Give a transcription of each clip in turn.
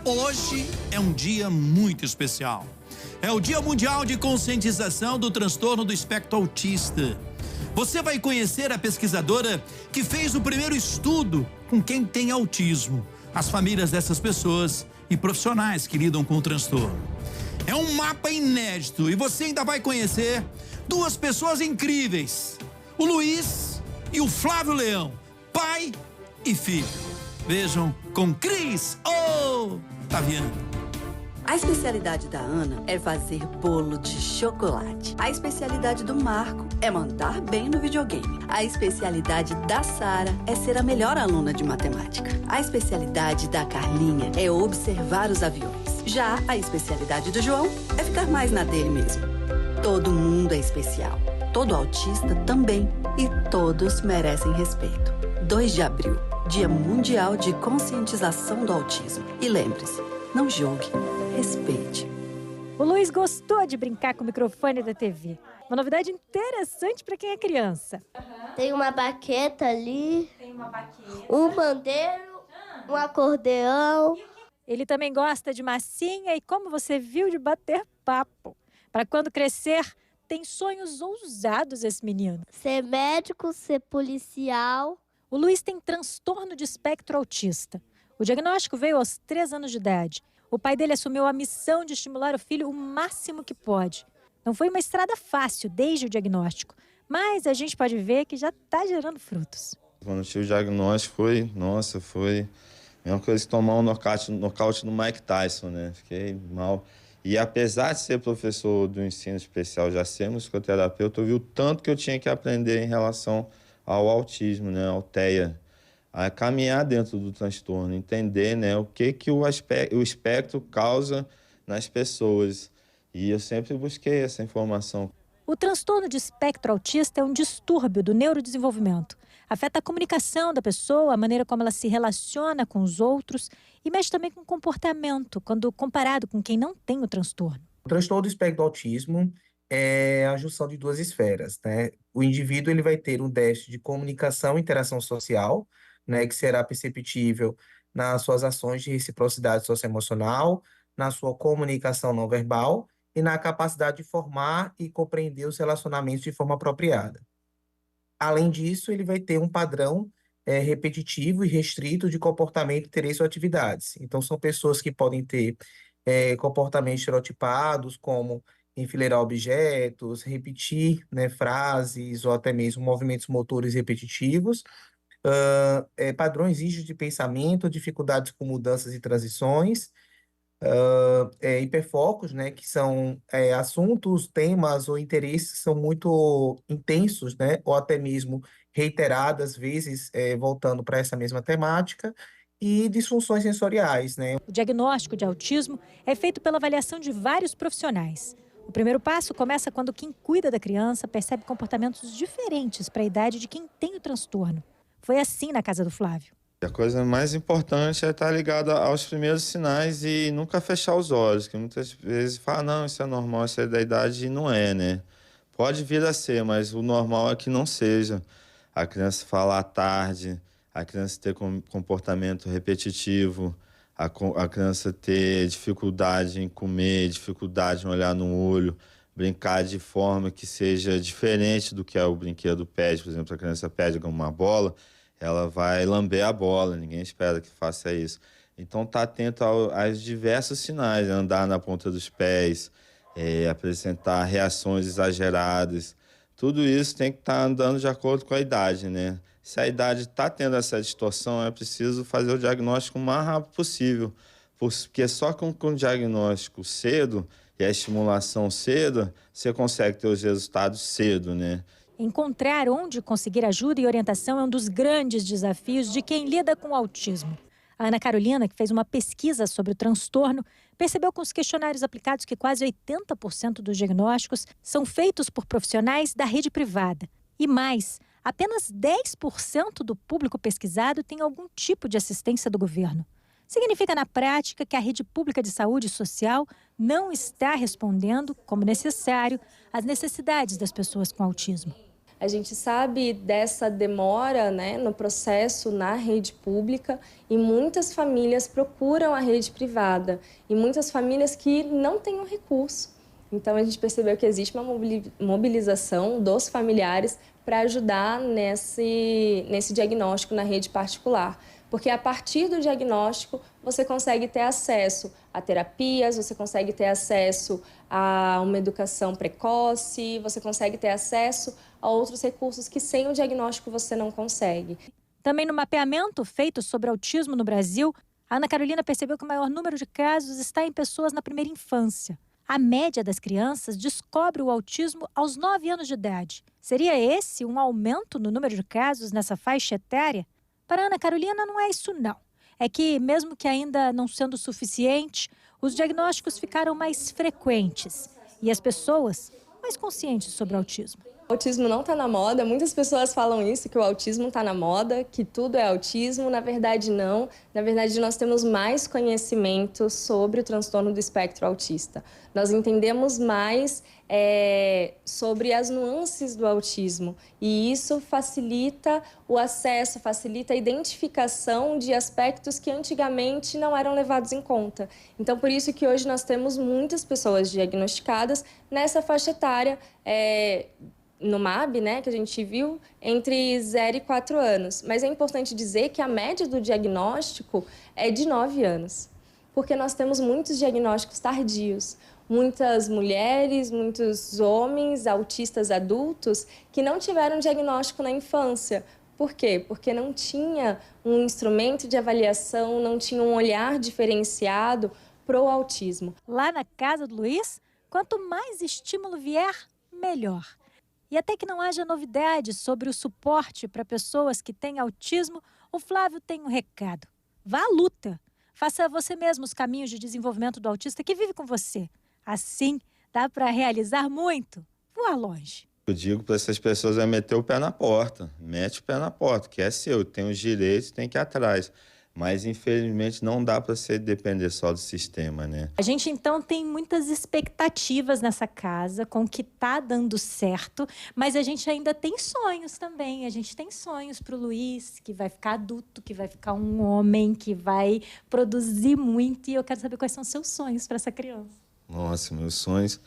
Hoje é um dia muito especial. É o Dia Mundial de Conscientização do Transtorno do Espectro Autista. Você vai conhecer a pesquisadora que fez o primeiro estudo com quem tem autismo, as famílias dessas pessoas e profissionais que lidam com o transtorno. É um mapa inédito e você ainda vai conhecer duas pessoas incríveis, o Luiz e o Flávio Leão, pai e filho. Vejam com Cris Otaviano. A especialidade da Ana é fazer bolo de chocolate. A especialidade do Marco é mandar bem no videogame. A especialidade da Sara é ser a melhor aluna de matemática. A especialidade da Carlinha é observar os aviões. Já a especialidade do João é ficar mais na dele mesmo. Todo mundo é especial. Todo autista também. E todos merecem respeito. 2 de abril, Dia Mundial de Conscientização do Autismo. E lembre-se, não julgue, respeite. O Luiz gostou de brincar com o microfone da TV. Uma novidade interessante para quem é criança. Tem uma baqueta ali, um pandeiro, um acordeão. Ele também gosta de massinha e, como você viu, de bater papo. Para quando crescer, tem sonhos ousados esse menino. Ser médico, ser policial. O Luiz tem transtorno de espectro autista. O diagnóstico veio aos 3 anos de idade. O pai dele assumiu a missão de estimular o filho o máximo que pode. Não foi uma estrada fácil desde o diagnóstico, mas a gente pode ver que já está gerando frutos. Quando eu tive o diagnóstico foi a mesma coisa que tomar um nocaute no Mike Tyson, né? Fiquei mal. E apesar de ser professor do ensino especial, já ser musicoterapeuta, eu vi o tanto que eu tinha que aprender em relação ao autismo, né? Ao TEA. A caminhar dentro do transtorno, entender, né, o que o espectro causa nas pessoas. E eu sempre busquei essa informação. O transtorno de espectro autista é um distúrbio do neurodesenvolvimento. Afeta a comunicação da pessoa, a maneira como ela se relaciona com os outros e mexe também com o comportamento, quando comparado com quem não tem o transtorno. O transtorno do espectro do autismo é a junção de 2 esferas, né? O indivíduo ele vai ter um déficit de comunicação e interação social, né, que será perceptível nas suas ações de reciprocidade socioemocional, na sua comunicação não verbal e na capacidade de formar e compreender os relacionamentos de forma apropriada. Além disso, ele vai ter um padrão repetitivo e restrito de comportamento, interesse ou atividades. Então, são pessoas que podem ter comportamentos estereotipados, como enfileirar objetos, repetir, né, frases ou até mesmo movimentos motores repetitivos, padrões rígidos de pensamento, dificuldades com mudanças e transições, hiperfocos, né, que são assuntos, temas ou interesses que são muito intensos, né, ou até mesmo reiteradas vezes, voltando para essa mesma temática, e disfunções sensoriais, né. O diagnóstico de autismo é feito pela avaliação de vários profissionais. O primeiro passo começa quando quem cuida da criança percebe comportamentos diferentes para a idade de quem tem o transtorno. Foi assim na casa do Flávio. A coisa mais importante é estar ligada aos primeiros sinais e nunca fechar os olhos, que muitas vezes fala, não, isso é normal, isso é da idade, e não é, né? Pode vir a ser, mas o normal é que não seja. A criança falar tarde, a criança ter comportamento repetitivo, a criança ter dificuldade em comer, dificuldade em olhar no olho, brincar de forma que seja diferente do que o brinquedo pede. Por exemplo, a criança pede uma bola, ela vai lamber a bola, ninguém espera que faça isso. Então, tá atento aos diversos sinais, andar na ponta dos pés, apresentar reações exageradas. Tudo isso tem que estar andando de acordo com a idade, né? Se a idade está tendo essa distorção, é preciso fazer o diagnóstico o mais rápido possível, porque só com o diagnóstico cedo e a estimulação cedo, você consegue ter os resultados cedo, né? Encontrar onde conseguir ajuda e orientação é um dos grandes desafios de quem lida com o autismo. A Ana Carolina, que fez uma pesquisa sobre o transtorno, percebeu com os questionários aplicados que quase 80% dos diagnósticos são feitos por profissionais da rede privada. E mais, apenas 10% do público pesquisado tem algum tipo de assistência do governo. Significa, na prática, que a rede pública de saúde social não está respondendo, como necessário, às necessidades das pessoas com autismo. A gente sabe dessa demora, né, no processo na rede pública e muitas famílias procuram a rede privada e muitas famílias que não têm o recurso. Então, a gente percebeu que existe uma mobilização dos familiares para ajudar nesse diagnóstico na rede particular. Porque a partir do diagnóstico, você consegue ter acesso a terapias, você consegue ter acesso a uma educação precoce, você consegue ter acesso a outros recursos que sem o diagnóstico você não consegue. Também no mapeamento feito sobre autismo no Brasil, a Ana Carolina percebeu que o maior número de casos está em pessoas na primeira infância. A média das crianças descobre o autismo aos 9 anos de idade. Seria esse um aumento no número de casos nessa faixa etária? Para a Ana Carolina, não é isso não. É que, mesmo que ainda não sendo suficiente, os diagnósticos ficaram mais frequentes e as pessoas mais conscientes sobre o autismo. O autismo não está na moda, muitas pessoas falam isso, que o autismo está na moda, que tudo é autismo. Na verdade, não. Na verdade, nós temos mais conhecimento sobre o transtorno do espectro autista. Nós entendemos mais sobre as nuances do autismo e isso facilita o acesso, facilita a identificação de aspectos que antigamente não eram levados em conta. Então, por isso que hoje nós temos muitas pessoas diagnosticadas nessa faixa etária, no MAB, né, que a gente viu, entre 0 e 4 anos. Mas é importante dizer que a média do diagnóstico é de 9 anos, porque nós temos muitos diagnósticos tardios. Muitas mulheres, muitos homens autistas adultos que não tiveram diagnóstico na infância. Por quê? Porque não tinha um instrumento de avaliação, não tinha um olhar diferenciado para o autismo. Lá na casa do Luiz, quanto mais estímulo vier, melhor. E até que não haja novidades sobre o suporte para pessoas que têm autismo, o Flávio tem um recado. Vá à luta. Faça você mesmo os caminhos de desenvolvimento do autista que vive com você. Assim, dá para realizar muito. Voar longe. Eu digo para essas pessoas é meter o pé na porta. Mete o pé na porta, que é seu. Tem os direitos, tem que ir atrás. Mas, infelizmente, não dá para você depender só do sistema, né? A gente, então, tem muitas expectativas nessa casa com o que está dando certo, mas a gente ainda tem sonhos também. A gente tem sonhos para o Luiz, que vai ficar adulto, que vai ficar um homem, que vai produzir muito. E eu quero saber quais são os seus sonhos para essa criança. Nossa, meus sonhos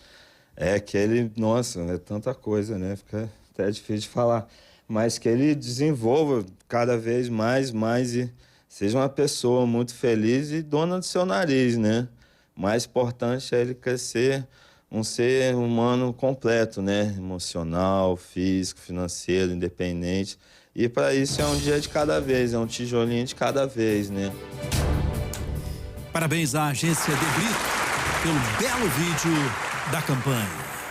é que ele... Nossa, é tanta coisa, né? Fica até difícil de falar. Mas que ele desenvolva cada vez mais e... seja uma pessoa muito feliz e dona do seu nariz, né? O mais importante é ele crescer um ser humano completo, né? Emocional, físico, financeiro, independente. E para isso é um dia de cada vez, é um tijolinho de cada vez, né? Parabéns à agência De Brito pelo belo vídeo da campanha.